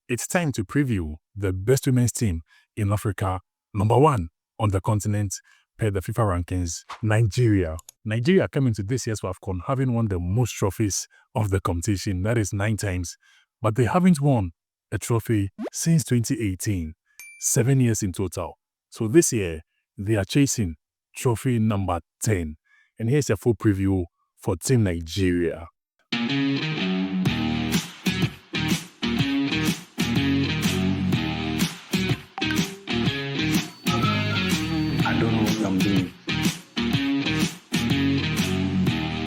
it's time to preview the best women's team in Africa. Number one on the continent per the FIFA rankings, Nigeria. Nigeria came into this year's WAFCON having won the most trophies of the competition, that is 9 times, but they haven't won a trophy since 2018, 7 years in total. So this year, they are chasing trophy number 10. And here's a full preview for Team Nigeria. I don't know what I'm doing.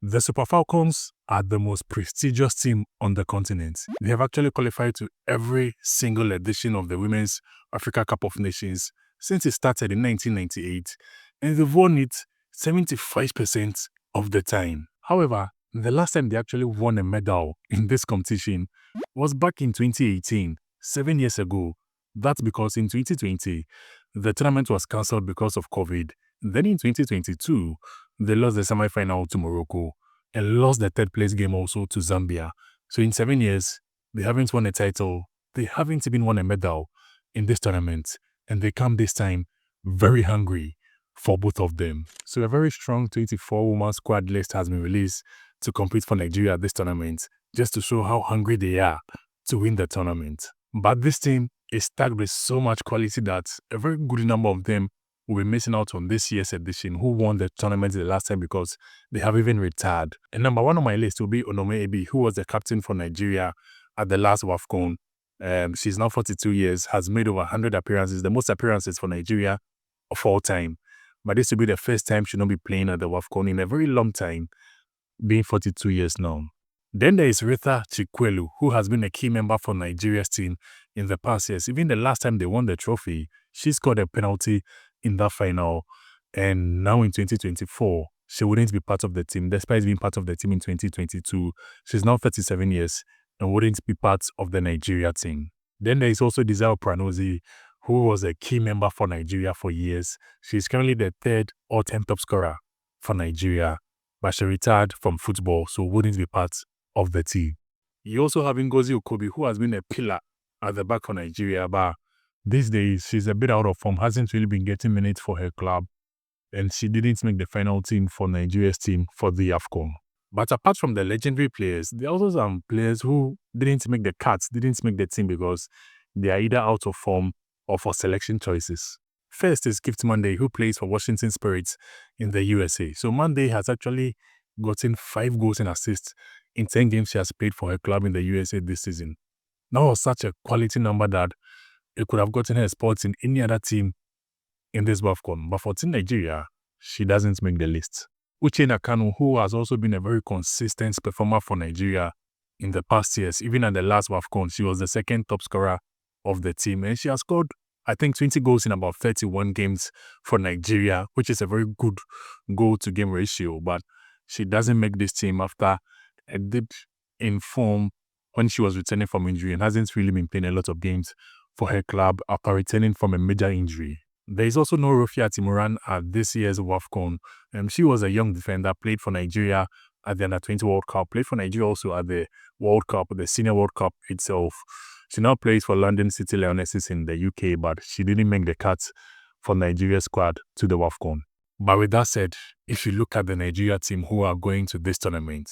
The Super Falcons are the most prestigious team on the continent. They have actually qualified to every single edition of the Women's Africa Cup of Nations since it started in 1998, and they've won it 75% of the time. However, the last time they actually won a medal in this competition was back in 2018, 7 years ago. That's because in 2020, the tournament was cancelled because of COVID. Then in 2022, they lost the semi-final to Morocco and lost the third place game also to Zambia. So in 7 years, they haven't won a title. They haven't even won a medal in this tournament. And they come this time very hungry for both of them. So a very strong 24-woman squad list has been released to compete for Nigeria at this tournament, just to show how hungry they are to win the tournament. But this team is stacked with so much quality that a very good number of them will be missing out on this year's edition, who won the tournament the last time because they have even retired. And number one on my list will be Omitted, who was the captain for Nigeria at the last WAFCON. She's now 42 years, has made over 100 appearances, the most appearances for Nigeria of all time. But this will be the first time she'll not be playing at the WAFCON in a very long time, being 42 years now. Then there is Rita Chikwelu, who has been a key member for Nigeria's team in the past years. Even the last time they won the trophy, she scored a penalty in that final. And now in 2024, she wouldn't be part of the team, despite being part of the team in 2022. She's now 37 years and wouldn't be part of the Nigeria team. Then there is also Desire Pranozi, who was a key member for Nigeria for years. She's currently the third all-time top scorer for Nigeria, but she retired from football, so wouldn't be part of the team. You also have Ngozi Okobi, who has been a pillar at the back for Nigeria, but these days she's a bit out of form, hasn't really been getting minutes for her club, and she didn't make the final team for Nigeria's team for the AFCON. But apart from the legendary players, there are also some players who didn't make the cuts, didn't make the team because they are either out of form or for selection choices. First is Gift Monday, who plays for Washington Spirits in the USA. So Monday has actually gotten 5 goals and assists in 10 games she has played for her club in the USA this season. That was such a quality number that it could have gotten her spots in any other team in this WAFCON. But for Team Nigeria, she doesn't make the list. Uche Nakanu, who has also been a very consistent performer for Nigeria in the past years, even at the last WAFCON, she was the second top scorer of the team. And she has scored, I think, 20 goals in about 31 games for Nigeria, which is a very good goal-to-game ratio. But she doesn't make this team after a dip in form when she was returning from injury and hasn't really been playing a lot of games for her club after returning from a major injury. There is also no Rofia Timuran at this year's WAFCON. She was a young defender, played for Nigeria at the Under-20 World Cup, played for Nigeria also at the World Cup, the Senior World Cup itself. She now plays for London City Lionesses in the UK, but she didn't make the cut for Nigeria's squad to the WAFCON. But with that said, if you look at the Nigeria team who are going to this tournament,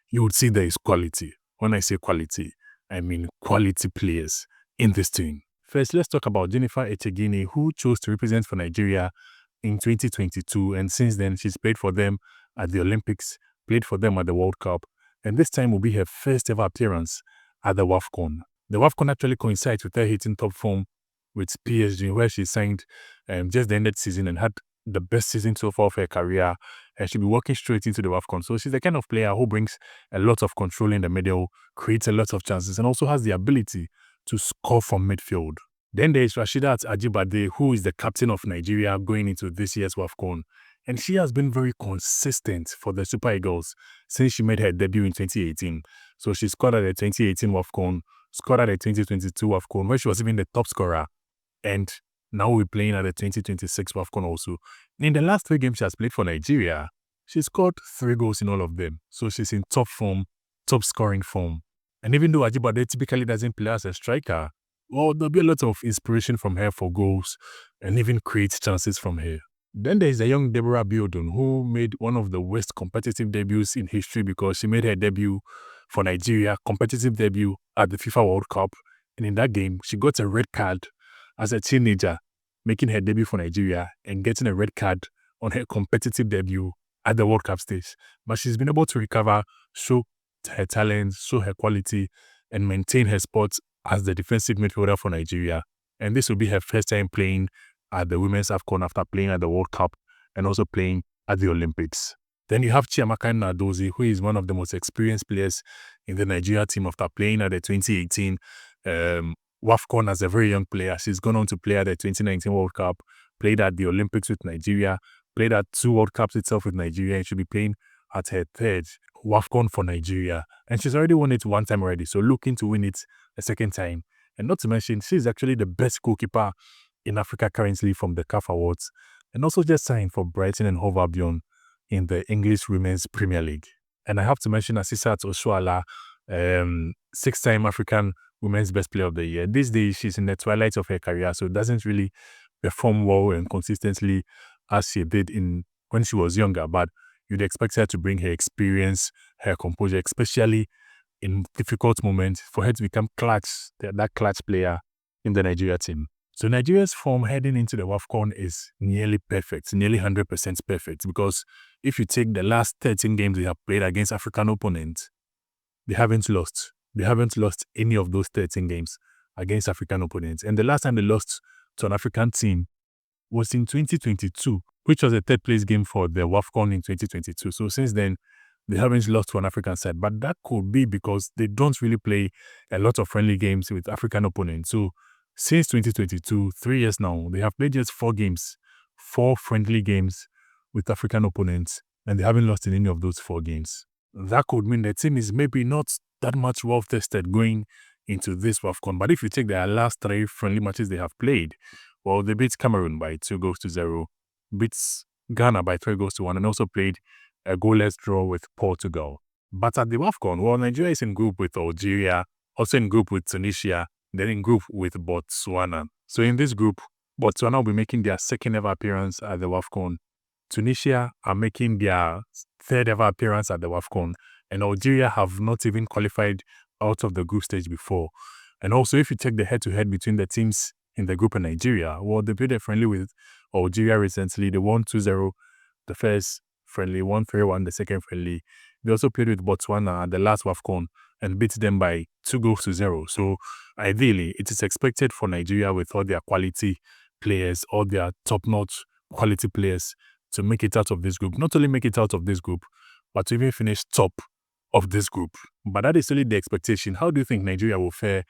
you would see there is quality. When I say quality, I mean quality players in this team. First, let's talk about Jennifer Echegini, who chose to represent for Nigeria in 2022, and since then she's played for them at the Olympics, played for them at the World Cup, and this time will be her first ever appearance at the WAFCON. The WAFCON actually coincides with her hitting top form with PSG, where she signed just the ended season and had the best season so far of her career, and she'll be walking straight into the WAFCON. So she's the kind of player who brings a lot of control in the middle, creates a lot of chances, and also has the ability to score from midfield. Then there is Rasheedat Ajibade, who is the captain of Nigeria going into this year's WAFCON. And she has been very consistent for the Super Eagles since she made her debut in 2018. So she scored at the 2018 WAFCON, scored at the 2022 WAFCON, where she was even the top scorer. And now we're playing at the 2026 WAFCON also. In the last 3 games she has played for Nigeria, she scored 3 goals in all of them. So she's in top form, top scoring form. And even though Ajibade typically doesn't play as a striker, well, there'll be a lot of inspiration from her for goals and even create chances from her. Then there's the young Deborah Biodun, who made one of the worst competitive debuts in history because she made her debut for Nigeria, competitive debut at the FIFA World Cup. And in that game, she got a red card as a teenager, making her debut for Nigeria and getting a red card on her competitive debut at the World Cup stage. But she's been able to recover, show her talent, show her quality, and maintain her spot as the defensive midfielder for Nigeria. And this will be her first time playing at the Women's AFCON after playing at the World Cup and also playing at the Olympics. Then you have Chiamaka Nnadozie, who is one of the most experienced players in the Nigeria team after playing at the 2018 WAFCON as a very young player. She's gone on to play at the 2019 World Cup, played at the Olympics with Nigeria, played at 2 World Cups itself with Nigeria, and she'll be playing at her 3rd WAFCON for Nigeria. And she's already won it one time already, so looking to win it a second time. And not to mention, she's actually the best goalkeeper in Africa currently from the CAF Awards, and also just signed for Brighton and Hove Albion in the English Women's Premier League. And I have to mention Asisat Oshoala, 6-time African Women's Best Player of the Year. These days, she's in the twilight of her career, so doesn't really perform well and consistently as she did when she was younger, but you'd expect her to bring her experience, her composure, especially in difficult moments, for her to become that clutch player in the Nigeria team. So Nigeria's form heading into the WAFCON is nearly perfect, nearly 100% perfect, because if you take the last 13 games they have played against African opponents, they haven't lost. They haven't lost any of those 13 games against African opponents. And the last time they lost to an African team was in 2022, which was a 3rd place game for the WAFCON in 2022. So since then, they haven't lost to an African side. But that could be because they don't really play a lot of friendly games with African opponents. So since 2022, 3 years now, they have played just 4 games, 4 friendly games with African opponents, and they haven't lost in any of those 4 games. That could mean the team is maybe not that much well-tested going into this WAFCON. But if you take their last 3 friendly matches they have played, well, they beat Cameroon by 2-0, beat Ghana by 3-1, and also played a goalless draw with Portugal. But at the WAFCON, well, Nigeria is in group with Algeria, also in group with Tunisia, then in group with Botswana. So in this group, Botswana will be making their 2nd ever appearance at the WAFCON. Tunisia are making their 3rd ever appearance at the WAFCON. And Algeria have not even qualified out of the group stage before. And also, if you take the head-to-head between the teams in the group and Nigeria, well, they played a friendly with Algeria recently. They won 2-0 the first friendly, won 3-1 the second friendly. They also played with Botswana at the last WAFCON and beat them by 2-0. So ideally, it is expected for Nigeria with all their quality players, all their top-notch quality players to make it out of this group. Not only make it out of this group, but to even finish top of this group. But that is really the expectation. How do you think Nigeria will fare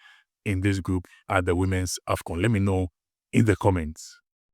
in this group at the Women's AFCON? Let me know in the comments.